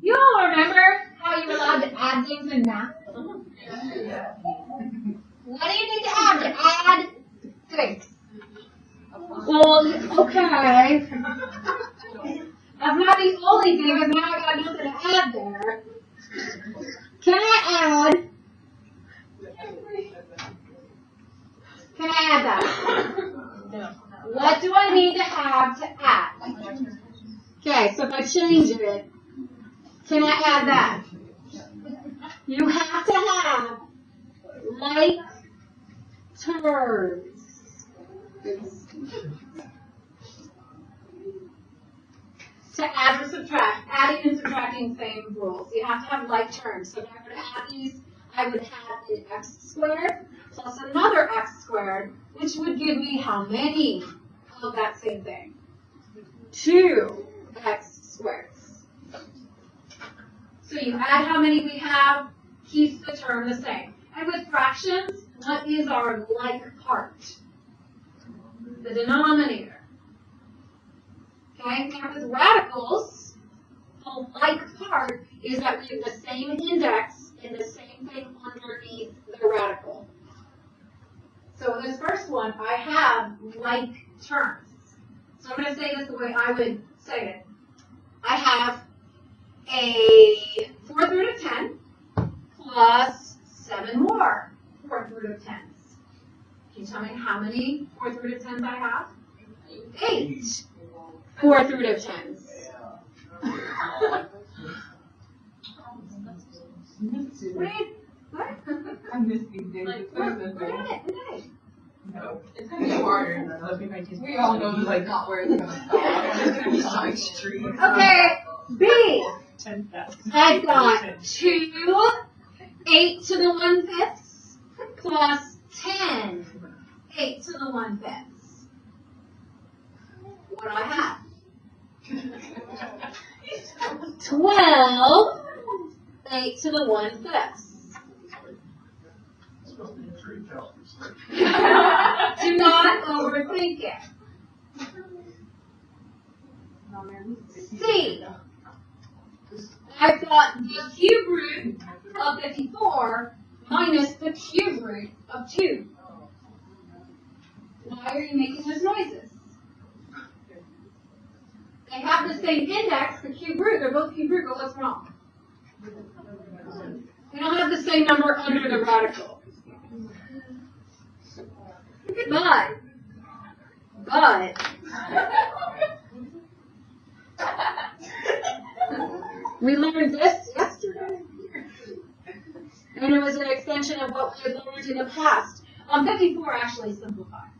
You all remember how you were allowed to add things in math? What do you need to have to add things? Well, okay. That's not the only thing, because now I got nothing to add there. Can I add that? What do I need to have to add? Okay, so if I change it, can I add that? You have to have like terms. To add or subtract, adding and subtracting same rules. You have to have like terms. So if I were to add these, I would have an x squared plus another x squared, which would give me how many of that same thing? 2x squareds. So you add how many we have, keeps the term the same. And with fractions, what is our like part? The denominator. Okay, now with radicals, the like part is that we have the same index and the same thing underneath the radical. So in this first one, I have like terms. So I'm going to say this the way I would say it. I have a 4th root of 10 plus 7 more 4th root of 10s. Can you tell me how many 4th root of 10s I have? 8. 4th root of 10s. What? I'm missing things. No, it's going to be harder. We all know like not where it's going to go. It's going to be side street. Okay, B. I've got 2 8 to the 1/5 plus 10 8 to the 1/5. What do I have? 12 8 to the 1/5. Do not overthink it. C. I've got the cube root of 54 minus the cube root of 2. Why are you making those noises? They have the same index, the cube root. They're both cube root, but what's wrong? They don't have the same number under the radical. But, we learned this yesterday. And it was an extension of what we had learned in the past. 54 actually simplified.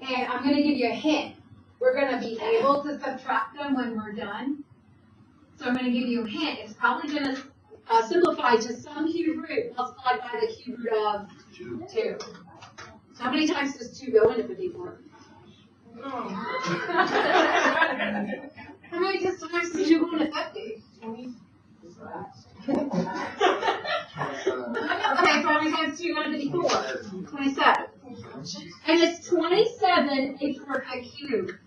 And I'm going to give you a hint. We're going to be able to subtract them when we're done. So I'm going to give you a hint. It's probably going to simplify to some cube root multiplied by the cube root of 2. So how many times does 2 go into 54? How many times did you go into 50? 20. Okay, so how many times do you go into 54? 27. And it's 27 if you're a cube.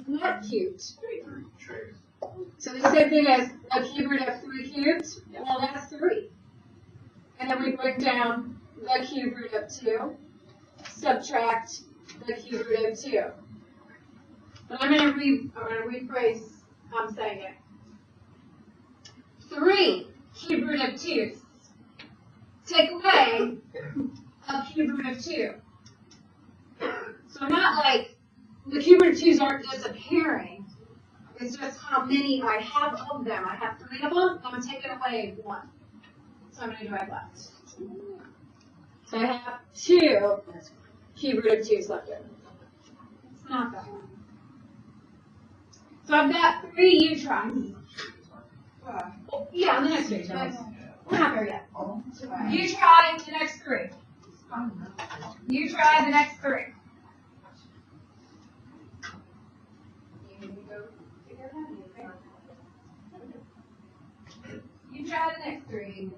Not cubed. So the same thing as a cube root of 3 cubed. Well, that's 3. And then we bring down the cube root of 2. Subtract the cube root of 2. But I'm going to rephrase how I'm saying it. 3 cube root of 2. Take away a cube root of 2. So not like the cube root of 2s aren't disappearing. It's just how many I have of them. I have 3 of them. I'm taking away 1. So how many do I have left? So I have 2 cube root of 2s left in. It's not that one. So I've got 3 U tries. Yeah, on the next page. We're not there yet. You try the next 3. You try the next 3. You try the next 3.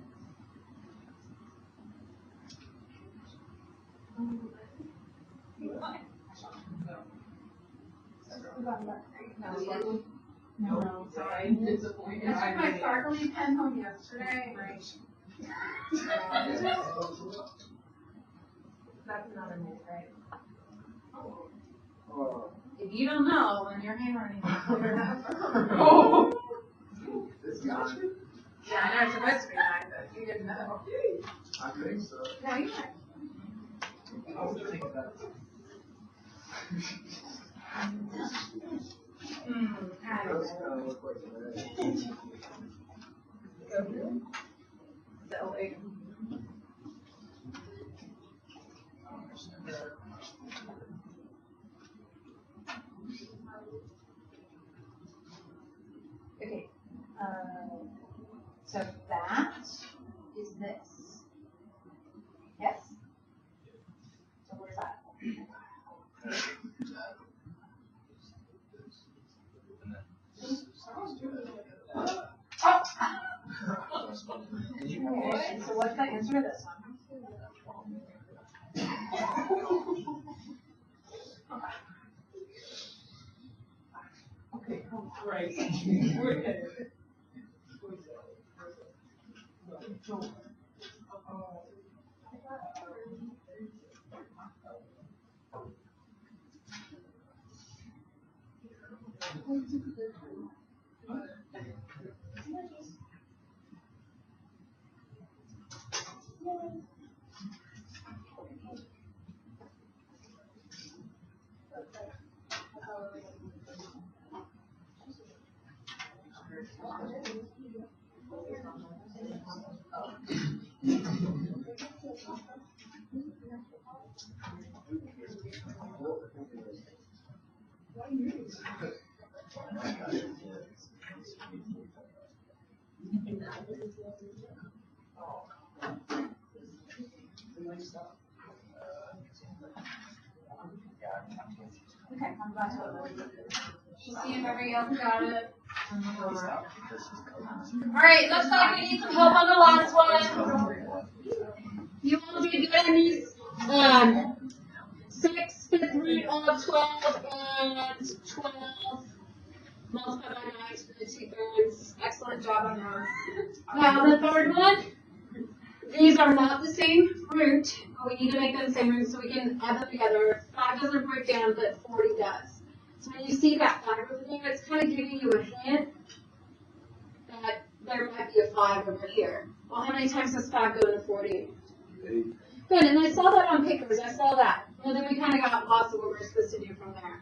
No. I'm disappointed. I took my sparkly pen home yesterday. That's another move, right? If you don't know, then your handwriting is clear enough. Oh. It's not. Yeah, I know it's supposed to be mine, but you didn't know. I think so. No, you might. I was thinking that. Those kind of look like Silly. Okay. So that is this. Yes? So where's that? Okay, and so what's the answer to this one? Okay, right. We're good. Okay, I'm about to see if everybody else got it. Alright, looks like we need some help on the last one. You all did good on these. 6 fifth root of 12 and 12 multiplied by 9 to the 2/3. Excellent job on those. Now the third one, these are not the same root, but we need to make them the same root so we can add them together. 5 doesn't break down, but 40 does. So when you see that 5 over there, it's kind of giving you a hint that there might be a 5 over here. Well, how many times does 5 go to 40? 8. Good, and I saw that on Pickers, I saw that. Well, then we kind of got lost of what we're supposed to do from there.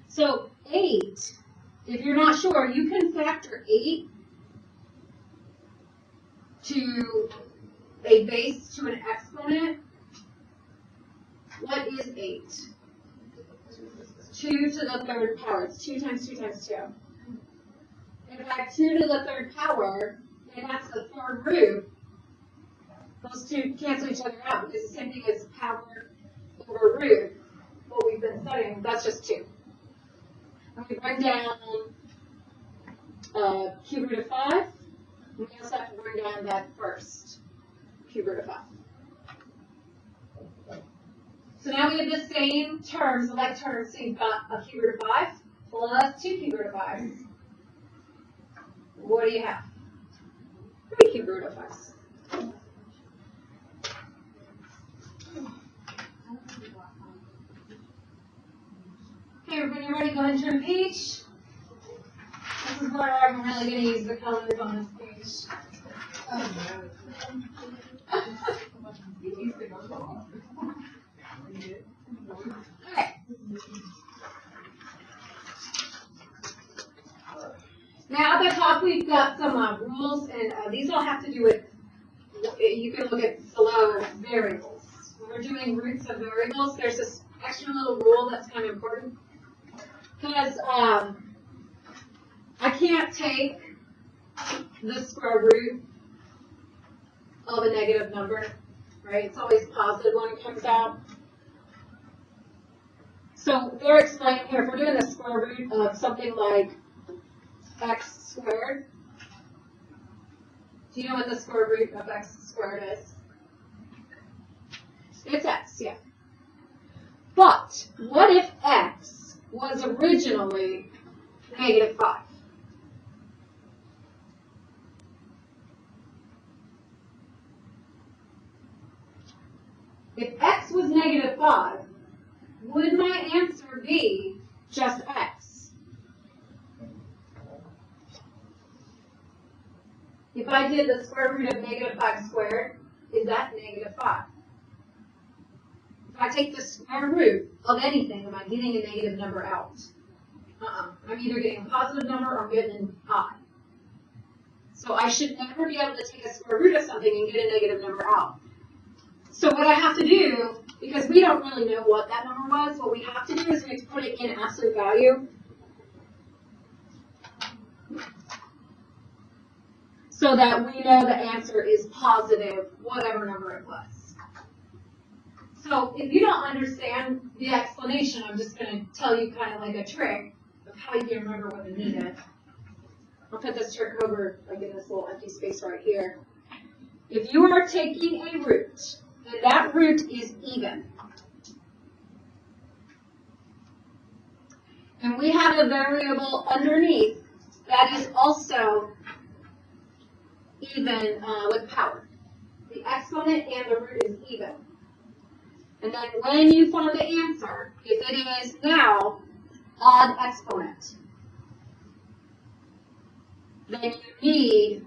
So 8, if you're not sure, you can factor 8 to a base to an exponent. What is 8? 2 to the 3rd power. It's 2 times 2 times 2. If I have 2 to the 3rd power, and that's the 3rd root, those two cancel each other out because the same thing as power over root, what we've been studying, that's just 2. And we bring down cube root of 5. We also have to bring down that first cube root of 5. So now we have the same terms, the like terms, so you've got a cube root of 5 plus 2 cube root of 5. What do you have? 3 cube root of 5. Okay, everybody ready? Go ahead and turn the page. This is where I'm really going to use the colors on this page. Okay. Now at the top we've got some rules, and these all have to do with, you can look at below variables. When we're doing roots of variables, there's this extra little rule that's kind of important. Because I can't take the square root of a negative number, right? It's always positive when it comes out. So they're explaining here, if we're doing the square root of something like x squared, do you know what the square root of x squared is? It's x, yeah. But what if x was originally negative 5? negative 5, would my answer be just x? If I did the square root of negative 5 squared, is that negative 5? If I take the square root of anything, am I getting a negative number out? I'm either getting a positive number or I'm getting an odd. So I should never be able to take a square root of something and get a negative number out. So what I have to do, because we don't really know what that number was, what we have to do is we have to put it in absolute value. So that we know the answer is positive, whatever number it was. So if you don't understand the explanation, I'm just going to tell you kind of like a trick of how you can remember what you needed. I'll put this trick over, like in this little empty space right here. If you are taking a root, and that root is even, and we have a variable underneath that is also even with power. The exponent and the root is even. And then when you find the answer, if it is now odd exponent, then you need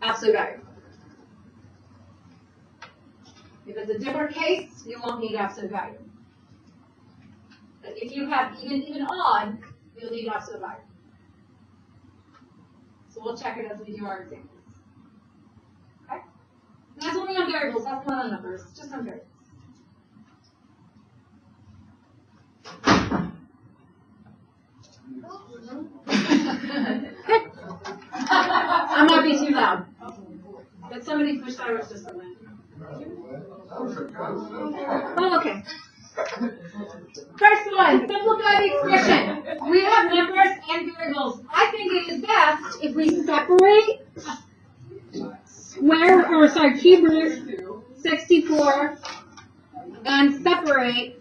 absolute value. If it's a different case, you won't need absolute value. But if you have even odd, you'll need absolute value. So we'll check it as we do our examples. Okay? And that's only on variables, that's not on numbers, just on variables. I might be too loud. But somebody pushed Cyrus just a minute. Oh, okay. First one, simplify the expression. We have numbers and variables. I think it is best if we separate cube root 64 and separate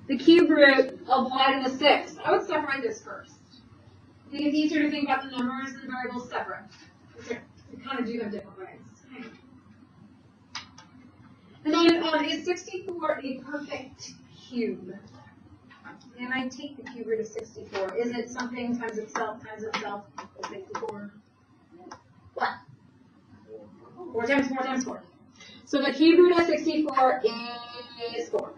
the cube root of y to the 6. I would separate this first. I think it's easier to think about the numbers and variables separate. We kind of do them different ways. And then, is 64 a perfect cube? Can I take the cube root of 64? Is it something times itself, 64? What? 4 times 4 times 4. So the cube root of 64 is 4.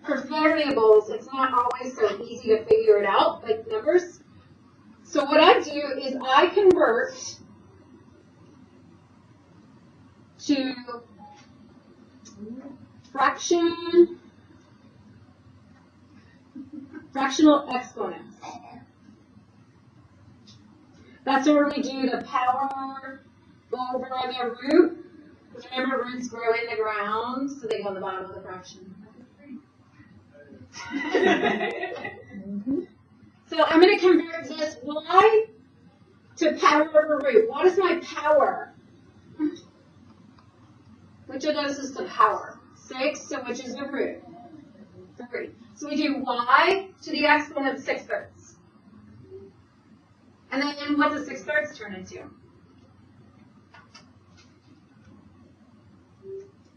For variables, it's not always so easy to figure it out, like numbers. So what I do is I convert to fractional exponents. That's where we do the power over the root. Because remember, roots grow in the ground, so they go on the bottom of the fraction. So I'm going to convert this y to power over root. What is my power? Which of those is the power? 6, so which is the root? 3. So we do y to the exponent of 6/3. And then what does 6/3 turn into?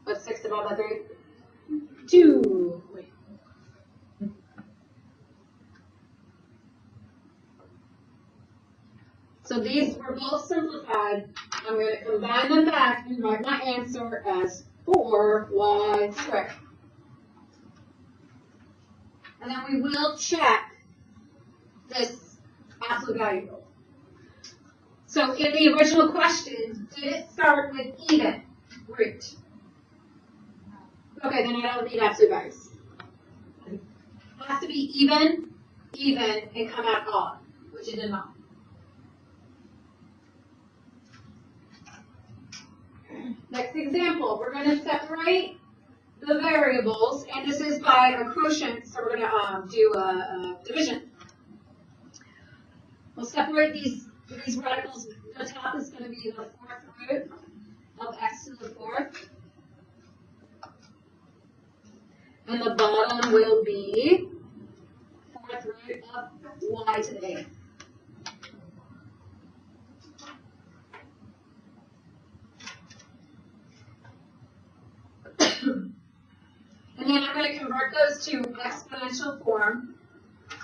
What's 6 divided by 3? 2. Wait. So these were both simplified. I'm going to combine them back and write my answer as 4y². And then we will check this absolute value rule. So in the original question, did it start with even root? Okay, then I don't need absolute values. It has to be even, and come out odd, which it did not. Next example, we're going to separate the variables, and this is by a quotient, so we're going to do a division. We'll separate these radicals. The top is going to be the 4th root of x to the 4th. And the bottom will be 4th root of y to the 8th. this to exponential form.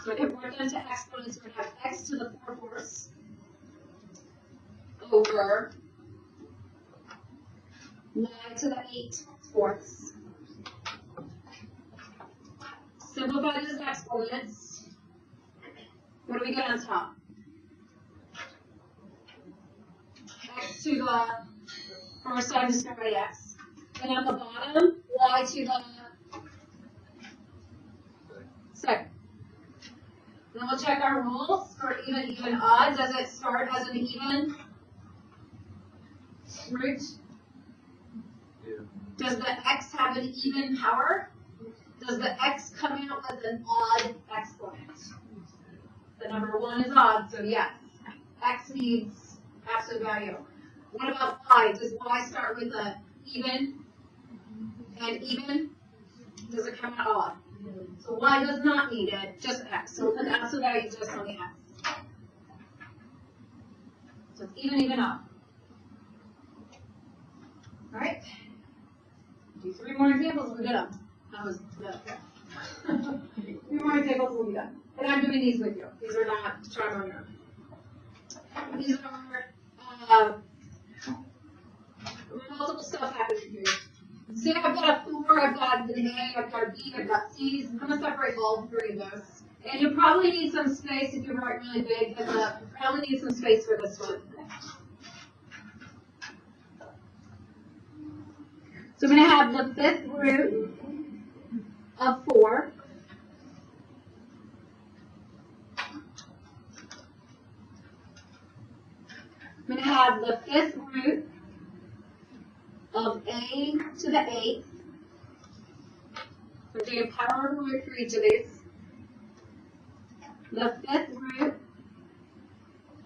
So I convert them to exponents. We're going to have x to the 4/4 over y to the 8/4. Simplify these exponents. What do we get on top? X to the first time just write x. And on the bottom, y to the second. Then we'll check our rules for even, even, odd. Does it start as an even root? Yeah. Does the x have an even power? Does the x come out as an odd exponent? The number 1 is odd, so yes. X needs absolute value. What about y? Does y start with a even and even? Does it come out odd? So y does not need it, just x. So we'll put the absolute value just on the x. So it's even, even, odd. All right. Do 3 more examples, we'll get them. That was the 3 more examples, we'll be done. And I'm doing these with you. These are not trial and error. These are multiple stuff happening here. See, I've got a 4, I've got an A, I've got a B, I've got C's. I'm going to separate all 3 of those. And you'll probably need some space if you write really big, because you probably need some space for this one. So I'm going to have the 5th root of 4. I'm going to have the 5th root of a to the 8th. We're doing power of root for each of these. The 5th root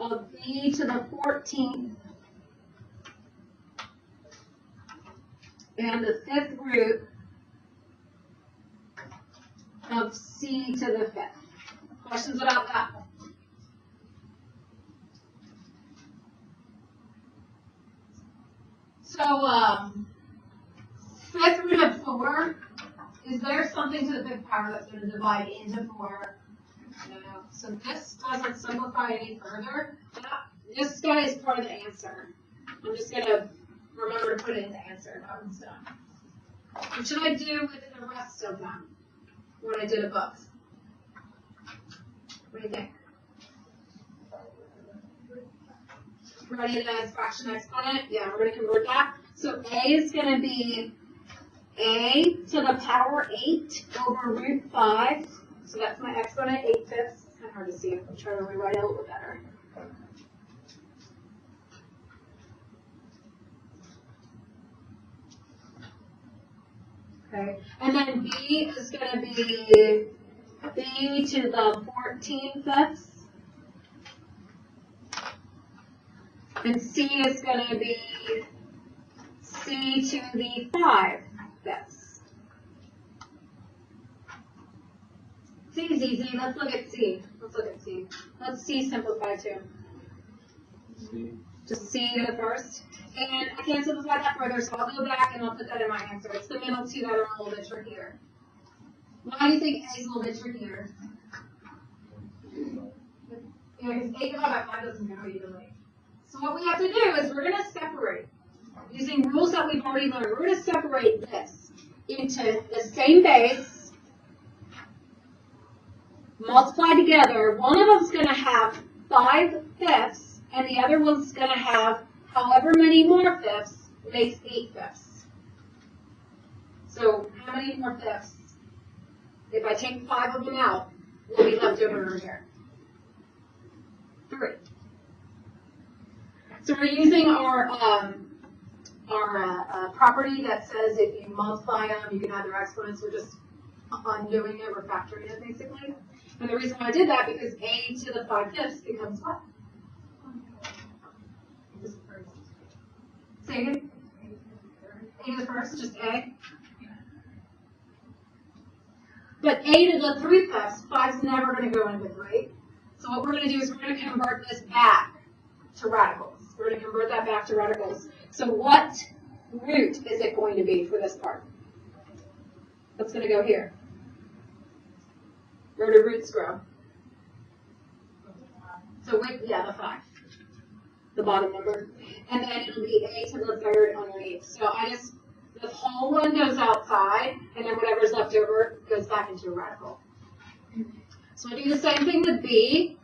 of b to the 14th. And the 5th root of c to the 5th. Questions about that? So, 5th root of 4, is there something to the 5th power that's going to divide into 4? No. So this doesn't simplify any further. This guy is part of the answer. I'm just going to remember to put it in the answer. That one's done. What should I do with the rest of them? What I did above? What do you think? Write it as fraction exponent. Yeah, we're going to convert that. So a is going to be a to the power 8 over root 5. So that's my exponent, 8/5. It's kind of hard to see. I'll try to rewrite it a little better. Okay, and then b is going to be b to the 14/5. And c is going to be c to the 5/5. C is easy. Let's look at c. Let's see simplify too. C. Just c to the first. And I can't simplify that further, so I'll go back and I'll put that in my answer. It's the middle two that are a little bit trickier. Why do you think A is a little bit trickier? Yeah, because 8 divided by 5 doesn't go evenly. So what we have to do is we're going to separate. Using rules that we've already learned, we're going to separate this into the same base, multiply together. One of them's going to have 5/5, and the other one's going to have however many more fifths makes 8/5. So how many more fifths? If I take 5 of them out, will be left over here? 3. So we're using our property that says if you multiply them, you can have their exponents. We're just undoing it, we're factoring it basically. And the reason why I did that because a to the 5/5 becomes what? Say again? A to the first, just a. But a to the 3/5, 5 is never going to go into 3. So what we're going to do is we're going to convert this back to radicals. We're going to convert that back to radicals. So what root is it going to be for this part? What's going to go here? Where do roots grow? So with, yeah, the 5. The bottom number. And then it'll be a to the third underneath. So the whole one goes outside, and then whatever's left over goes back into a radical. So I do the same thing with B.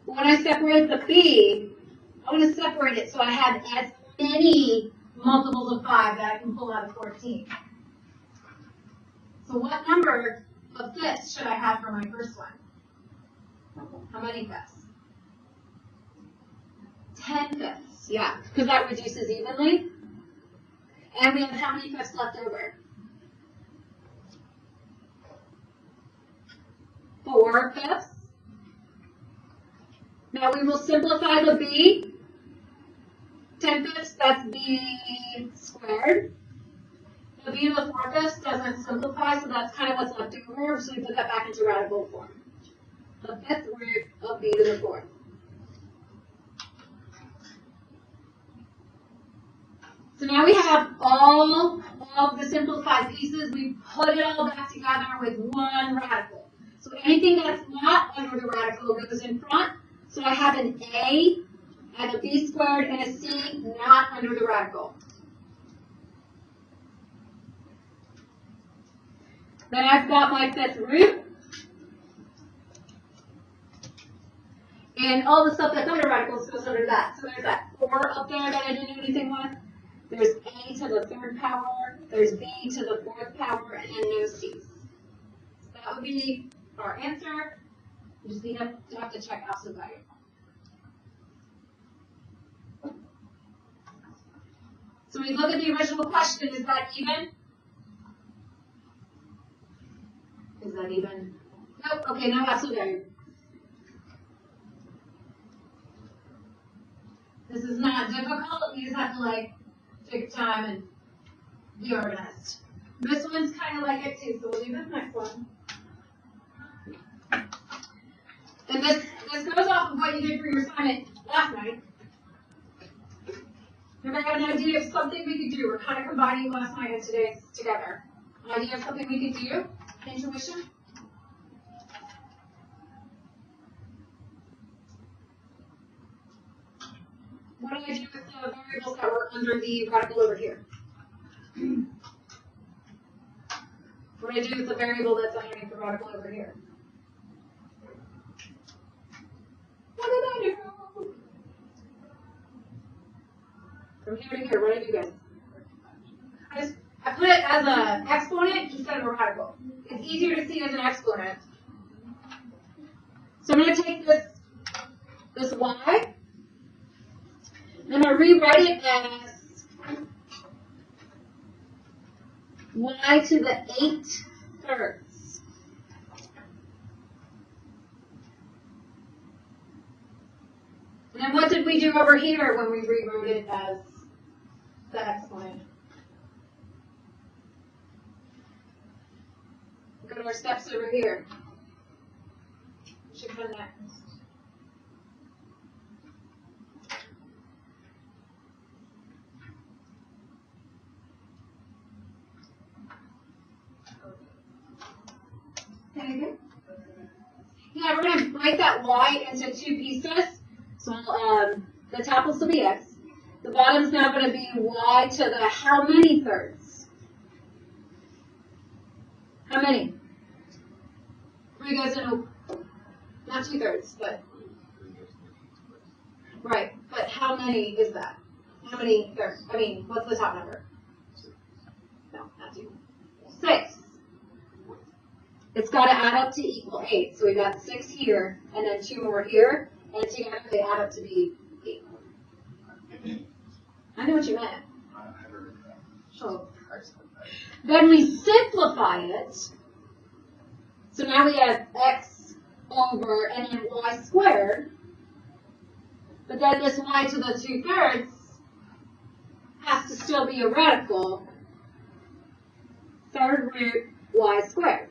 But when I separate the B, I want to separate it so I have as many multiples of 5 that I can pull out of 14. So what number of fifths should I have for my first one? How many fifths? 10 fifths, yeah, because that reduces evenly. And we have how many fifths left over? 4 fifths. Now we will simplify the B. 10 fifths, that's B squared. The B to the 4 fifths doesn't simplify, so that's kind of what's left over, so we put that back into radical form. The fifth root of B to the 4th. So now we have all of the simplified pieces. We put it all back together with one radical. So anything that's not under the radical goes in front. So I have an A and a B squared and a C not under the radical. Then I've got my fifth root. And all the stuff that's under radicals goes under that. So there's that 4 up there that I didn't do anything with. There's A to the 3rd power, there's B to the 4th power, and no C's. So that would be our answer. You just have to check absolute value. So when we look at the original question, is that even? Is that even? Nope, okay, no absolute value. This is not difficult, you just have to take your time and be organized. This one's kind of like it too, so we'll do this next one. And this goes off of what you did for your assignment last night. Remember, I had an idea of something we could do. We're kind of combining last night and today's together. An idea of something we could do? Intuition? What do I do with the variables that were under the radical over here? What do I do with the variable that's underneath the radical over here? What did I do? From here to here, what did I do, guys? I put it as an exponent instead of a radical. It's easier to see as an exponent. So I'm going to take this y. I'm going to rewrite it as y to the 8/3. And then what did we do over here when we rewrote it as the exponent? Go to our steps over here. Should come next. Yeah, we're going to break that y into 2 pieces. So the top will still be x. The bottom's now going to be y to the how many thirds? How many? 3 goes into, not 2/3, but, right, but how many is that? How many thirds? I mean, what's the top number? No, not 2. 6. It's got to add up to equal 8. So we've got 6 here, and then 2 more here, and together they add up to be 8. I know what you meant. So then we simplify it. So now we have x over and then y squared. But then this y to the 2/3 has to still be a radical. 3rd root y squared.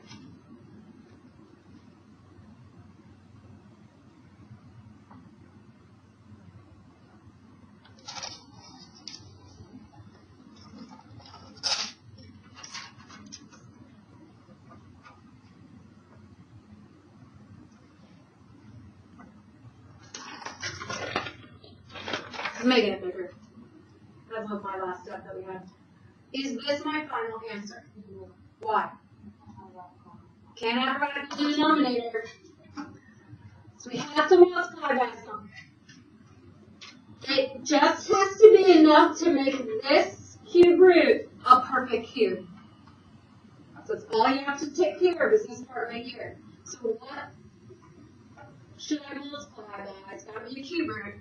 making it bigger. That was my last step that we had. Is this my final answer? Why? Can't have a radical denominator. So we have to multiply by something. It just has to be enough to make this cube root a perfect cube. So that's all you have to take care of is this part right here. So what should I multiply by? It's got to be a cube root.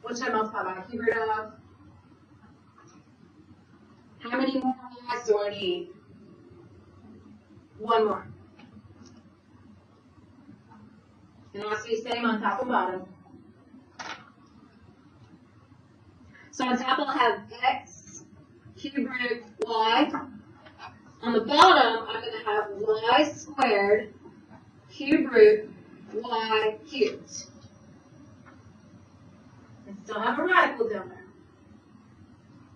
What should I multiply by? Cube root of? How many more y's do I need? One more. And it has to be same on top and bottom. So on top I'll have x cube root y. On the bottom I'm going to have y squared cube root y cubed. And still have a radical down there.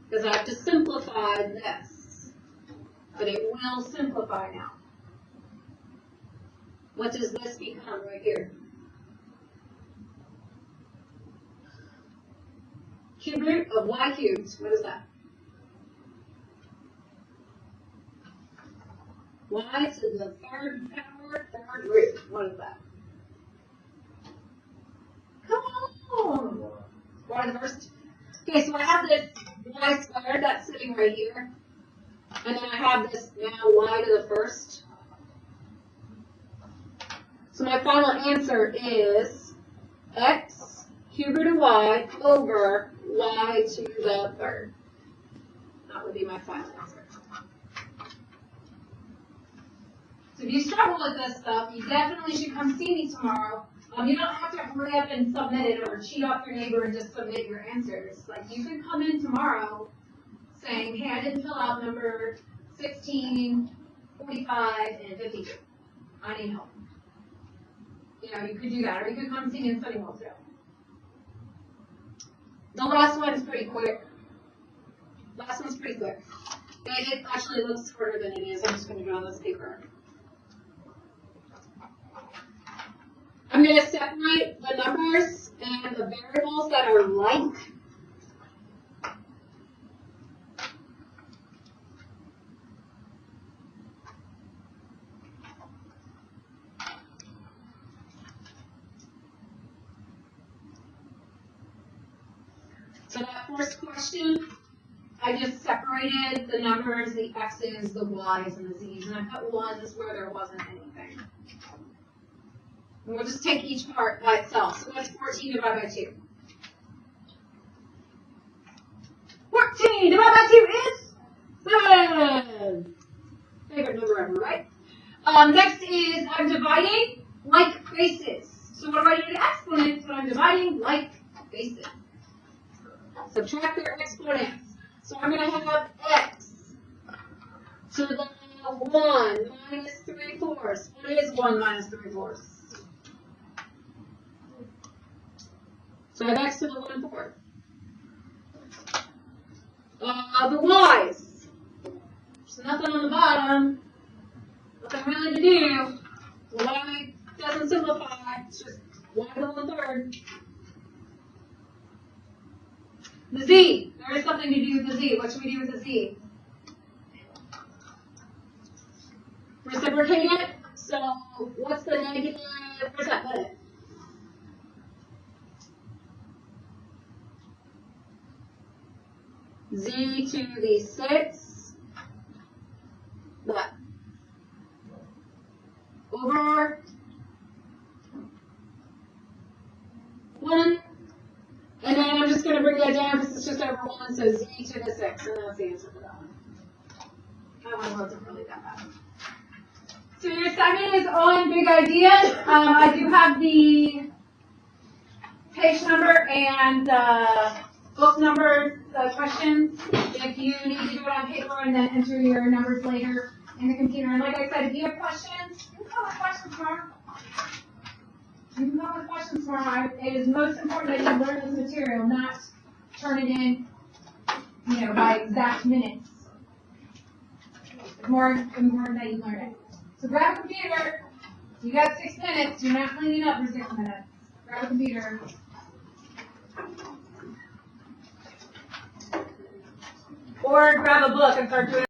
Because I have to simplify this. But it will simplify now. What does this become right here? Cube root of y cubed. What is that? Y to the third power, third root. What is that? Come on! Y to the first. Okay, so I have this y squared that's sitting right here. And then I have this now y to the first. So my final answer is x cube root of y over y to the third. That would be my final answer. So if you struggle with this stuff, you definitely should come see me tomorrow. You don't have to hurry up and submit it or cheat off your neighbor and just submit your answers. Like, you can come in tomorrow saying, hey, I didn't fill out number 16, 45, and 52. I need help. You know, you could do that, or you could come see me in Sunnyvale too. The last one's pretty quick. Last one's pretty quick. It actually looks harder than it is. I'm just going to draw this paper. I'm going to separate the numbers and the variables that are like. So that first question, I just separated the numbers, the x's, the y's, and the z's, and I put ones where there wasn't anything. And we'll just take each part by itself. So what's 14 divided by 2? 14 divided by 2 is 7. Favorite number ever, right? Next is I'm dividing like bases. So what do I do to exponents when I'm dividing like bases? Subtract their exponents. So I'm going to have x to the 1 minus 3/4. What is 1 minus 3/4? So I have x to the 1/4. The y's. There's nothing on the bottom. Nothing really to do. The y doesn't simplify. It's just y to the 1/3. The z. There is something to do with the z. What should we do with the z? Reciprocate it. So what's the negative? Where's that put it? Z to the 6. What? Over 1. And then I'm just going to bring that down because it's just over 1, so z to the 6, and that's the answer for that one. That one wasn't really that bad. So your assignment is on big ideas. I do have the page number and book number questions. If you need to do it on paper and then enter your numbers later in the computer. And like I said, if you have questions, you can come with questions tomorrow. You can come with questions tomorrow. It is most important that you learn this material, not turn it in, you know, by exact minutes. It's more important that you learn it. So grab a computer. You got 6 minutes. You're not cleaning up for 6 minutes. Grab a computer. Or grab a book and start doing